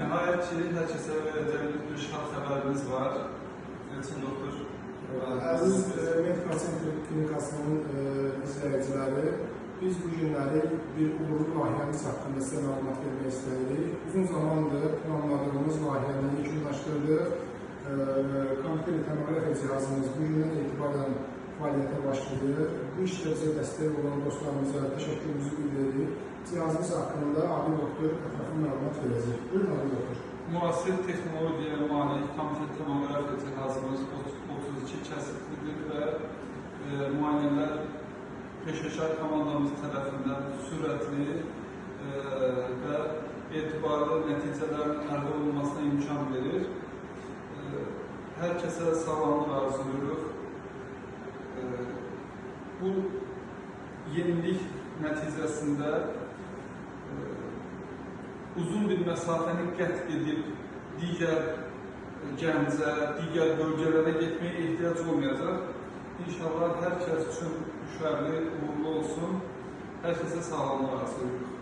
Nəhayət ki, hər kəsə verəcəyimiz bir şad xəbərimiz var. Elçin doktor. Əziz Medical Center klinikasının izləyiciləri, biz bu günləri bir uğurlu layihəmiz haqqında sizə məlumat vermək istəyirik. Uzun zamandır planladığımız layihəni yekunlaşdırdıq. Kompüter tomoqrafiya cihazımız bu gündən etibarən fəaliyyətə başlayır. Bu işdə bizə dəstək olan dostlarımıza təşəkkürümüzü bildiririk. Cihazımız haqqında Ali doktor ətraflı məlumat verəcək. Buyurun Ali doktor. Müasir texnologiyaya malik kompüter tomoqrafiya cihazımız 32 kəsitlidir və müayinələr peşəkar komandamız tərəfindən sürətli və etibarlı nəticələrin əldə olunmasına imkan verir. Hər kəsə sağlamlıq arzulayırıq. Bu yenilik nəticəsində uzun bir məsafəni qət edib digər Gəncə, digər bölgələrə getməyə ehtiyac olmayacaq. İnşallah hər kəs üçün müşərrif, uğurlu olsun. Hər kəsə sağlamlıq arzulayırıq.